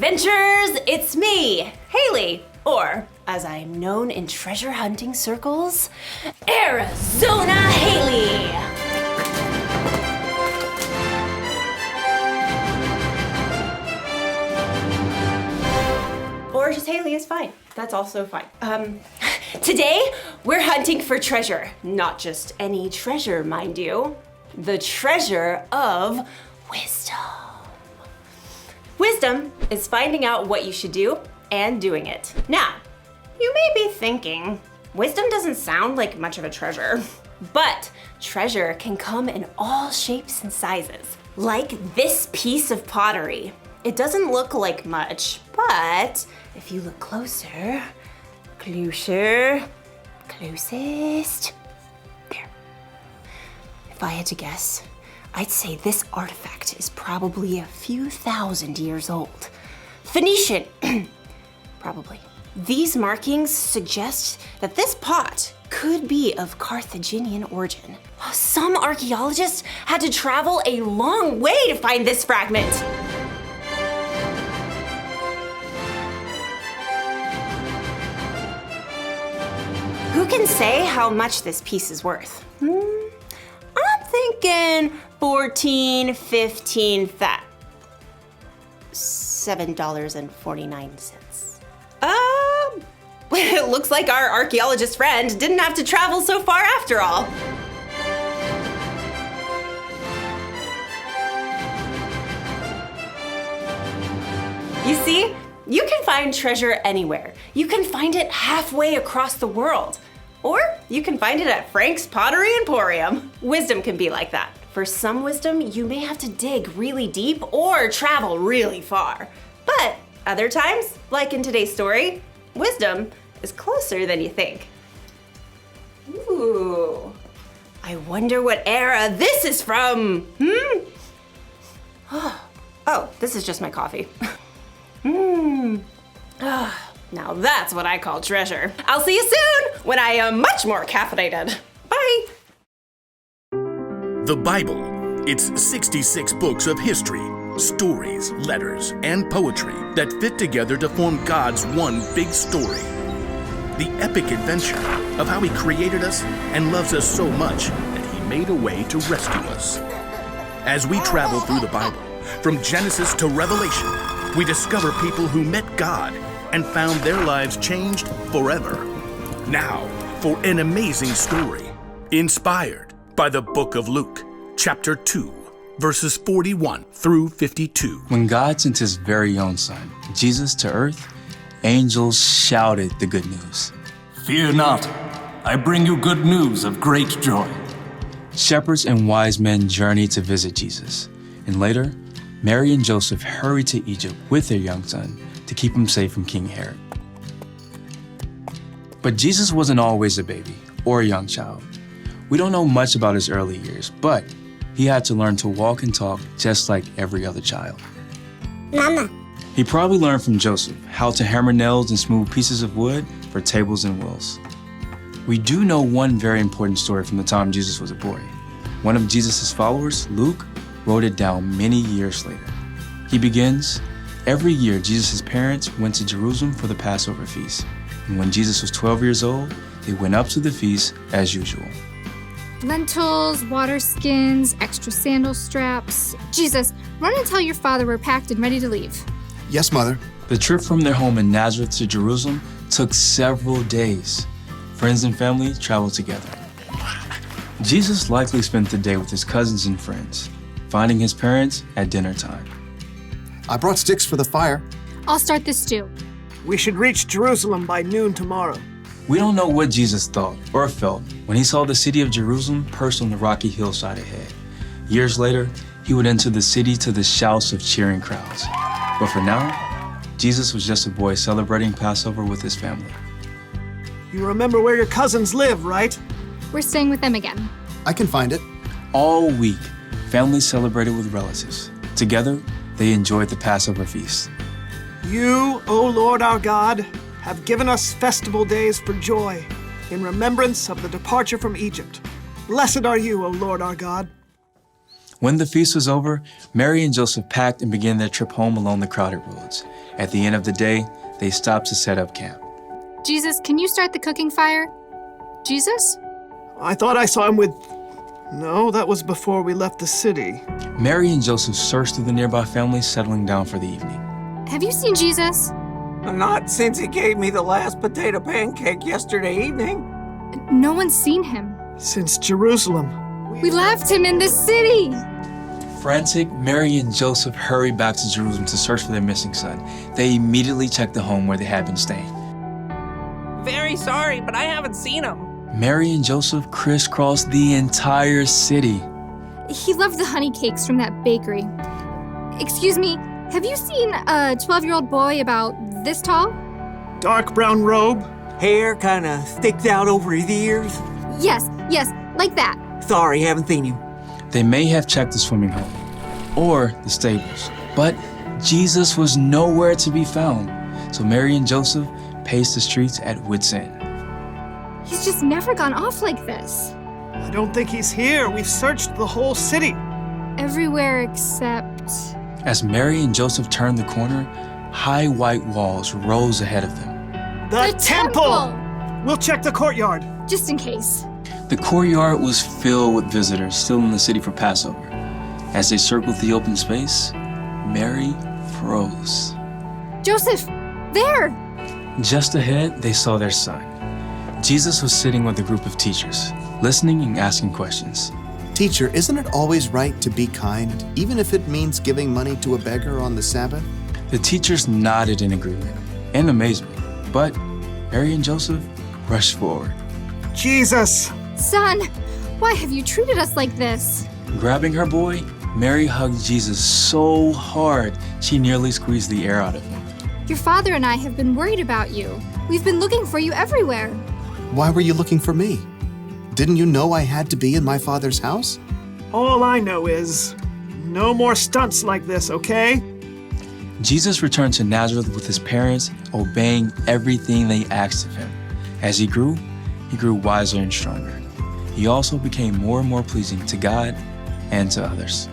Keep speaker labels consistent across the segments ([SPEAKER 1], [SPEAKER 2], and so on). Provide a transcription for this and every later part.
[SPEAKER 1] adventurers, it's me, Haley, or as I am known in treasure hunting circles, Arizona Haley. Or just Haley is fine. That's also fine. Today, we're hunting for treasure. Not just any treasure, mind you. The treasure of wisdom. Wisdom is finding out what you should do and doing it. Now, you may be thinking, wisdom doesn't sound like much of a treasure, but treasure can come in all shapes and sizes. Like this piece of pottery. It doesn't look like much, but if you look closer, closest, there. If I had to guess, I'd say this artifact is probably a few thousand years old. Phoenician, probably. These markings suggest that this pot could be of Carthaginian origin. Some archaeologists had to travel a long way to find this fragment. Who can say how much this piece is worth? I'm thinking 14, 15, $7.49. It looks like our archaeologist friend didn't have to travel so far after all. You see, you can find treasure anywhere. You can find it halfway across the world. Or you can find it at Frank's Pottery Emporium. Wisdom can be like that. For some wisdom, you may have to dig really deep or travel really far. But other times, like in today's story, wisdom is closer than you think. Ooh, I wonder what era this is from, Oh, this is just my coffee. Now that's what I call treasure. I'll see you soon when I am much more caffeinated. Bye.
[SPEAKER 2] The Bible. It's 66 books of history, stories, letters, and poetry that fit together to form God's one big story. The epic adventure of how He created us and loves us so much that He made a way to rescue us. As we travel through the Bible, from Genesis to Revelation, we discover people who met God and found their lives changed forever. Now, for an amazing story, inspired by the book of Luke, chapter 2, verses 41 through 52.
[SPEAKER 3] When God sent His very own Son, Jesus, to earth, angels shouted the good news.
[SPEAKER 4] Fear not, I bring you good news of great joy.
[SPEAKER 3] Shepherds and wise men journeyed to visit Jesus, and later, Mary and Joseph hurried to Egypt with their young son to keep him safe from King Herod. But Jesus wasn't always a baby or a young child. We don't know much about his early years, but he had to learn to walk and talk just like every other child.
[SPEAKER 5] Mama.
[SPEAKER 3] He probably learned from Joseph how to hammer nails and smooth pieces of wood for tables and wheels. We do know one very important story from the time Jesus was a boy. One of Jesus' followers, Luke, wrote it down many years later. He begins, every year Jesus' parents went to Jerusalem for the Passover feast. And when Jesus was 12 years old, they went up to the feast as usual.
[SPEAKER 6] Lentils, water skins, extra sandal straps. Jesus, run and tell your father we're packed and ready to leave.
[SPEAKER 7] Yes, Mother.
[SPEAKER 3] The trip from their home in Nazareth to Jerusalem took several days. Friends and family traveled together. Jesus likely spent the day with his cousins and friends, finding his parents at dinner time.
[SPEAKER 7] I brought sticks for the fire.
[SPEAKER 6] I'll start this stew.
[SPEAKER 8] We should reach Jerusalem by noon tomorrow.
[SPEAKER 3] We don't know what Jesus thought or felt when he saw the city of Jerusalem perched on the rocky hillside ahead. Years later, he would enter the city to the shouts of cheering crowds. But for now, Jesus was just a boy celebrating Passover with his family.
[SPEAKER 8] You remember where your cousins live, right?
[SPEAKER 6] We're staying with them again.
[SPEAKER 7] I can find it.
[SPEAKER 3] All week, families celebrated with relatives. Together, they enjoyed the Passover feast.
[SPEAKER 8] You, O Lord our God, have given us festival days for joy, in remembrance of the departure from Egypt. Blessed are you, O Lord our God.
[SPEAKER 3] When the feast was over, Mary and Joseph packed and began their trip home along the crowded roads. At the end of the day, they stopped to set up camp.
[SPEAKER 6] Jesus, can you start the cooking fire? Jesus?
[SPEAKER 8] I thought I saw him with... No, that was before we left the city.
[SPEAKER 3] Mary and Joseph searched through the nearby families, settling down for the evening.
[SPEAKER 6] Have you seen Jesus?
[SPEAKER 5] Not since he gave me the last potato pancake yesterday evening.
[SPEAKER 6] No one's seen him.
[SPEAKER 8] Since Jerusalem.
[SPEAKER 6] We left him in the city.
[SPEAKER 3] Frantic, Mary and Joseph hurried back to Jerusalem to search for their missing son. They immediately checked the home where they had been staying.
[SPEAKER 5] Very sorry, but I haven't seen him.
[SPEAKER 3] Mary and Joseph crisscrossed the entire city.
[SPEAKER 6] He loved the honey cakes from that bakery. Excuse me, have you seen a 12-year-old boy about this tall?
[SPEAKER 8] Dark brown robe.
[SPEAKER 5] Hair kinda sticks out over his ears.
[SPEAKER 6] Yes, like that.
[SPEAKER 5] Sorry, haven't seen him.
[SPEAKER 3] They may have checked the swimming hole or the stables, but Jesus was nowhere to be found. So Mary and Joseph paced the streets at wit's end.
[SPEAKER 6] He's just never gone off like this.
[SPEAKER 8] I don't think he's here. We've searched the whole city.
[SPEAKER 6] Everywhere except...
[SPEAKER 3] As Mary and Joseph turned the corner, high white walls rose ahead of them.
[SPEAKER 8] The temple! We'll check the courtyard.
[SPEAKER 6] Just in case.
[SPEAKER 3] The courtyard was filled with visitors still in the city for Passover. As they circled the open space, Mary froze.
[SPEAKER 6] Joseph, there!
[SPEAKER 3] Just ahead, they saw their son. Jesus was sitting with a group of teachers, listening and asking questions.
[SPEAKER 7] Teacher, isn't it always right to be kind, even if it means giving money to a beggar on the Sabbath?
[SPEAKER 3] The teachers nodded in agreement and amazement, but Mary and Joseph rushed forward.
[SPEAKER 8] Jesus!
[SPEAKER 6] Son, why have you treated us like this?
[SPEAKER 3] Grabbing her boy, Mary hugged Jesus so hard she nearly squeezed the air out of him.
[SPEAKER 6] Your father and I have been worried about you. We've been looking for you everywhere.
[SPEAKER 7] Why were you looking for me? Didn't you know I had to be in my father's house?
[SPEAKER 8] All I know is, no more stunts like this, okay?
[SPEAKER 3] Jesus returned to Nazareth with his parents, obeying everything they asked of him. As he grew wiser and stronger. He also became more and more pleasing to God and to others.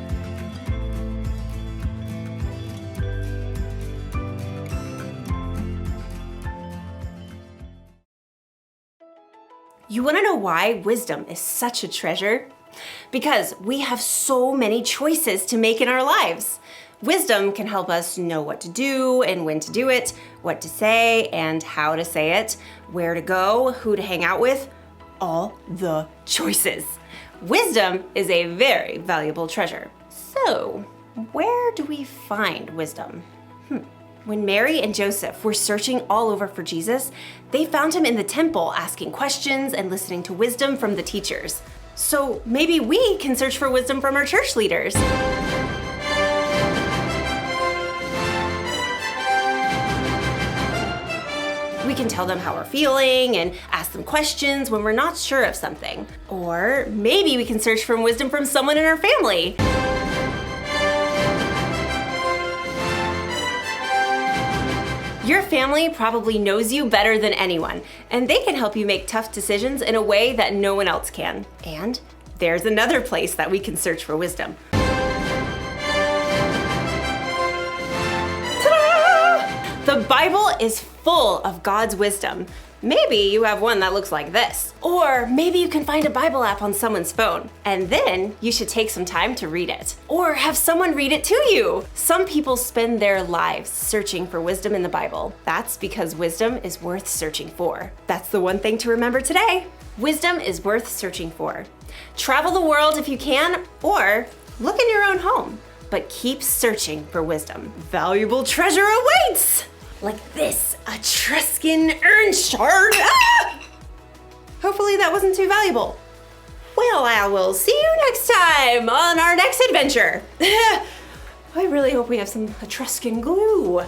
[SPEAKER 1] You want to know why wisdom is such a treasure? Because we have so many choices to make in our lives. Wisdom can help us know what to do and when to do it, what to say and how to say it, where to go, who to hang out with, all the choices. Wisdom is a very valuable treasure. So, where do we find wisdom? When Mary and Joseph were searching all over for Jesus, they found him in the temple asking questions and listening to wisdom from the teachers. So maybe we can search for wisdom from our church leaders. We can tell them how we're feeling and ask them questions when we're not sure of something. Or maybe we can search for wisdom from someone in our family. Your family probably knows you better than anyone, and they can help you make tough decisions in a way that no one else can. And there's another place that we can search for wisdom. Ta-da! The Bible is full of God's wisdom. Maybe you have one that looks like this. Or maybe you can find a Bible app on someone's phone, and then you should take some time to read it. Or have someone read it to you. Some people spend their lives searching for wisdom in the Bible. That's because wisdom is worth searching for. That's the one thing to remember today. Wisdom is worth searching for. Travel the world if you can, or look in your own home. But keep searching for wisdom. Valuable treasure awaits! Like this Etruscan urn shard. Ah! Hopefully that wasn't too valuable. Well, I will see you next time on our next adventure. I really hope we have some Etruscan glue.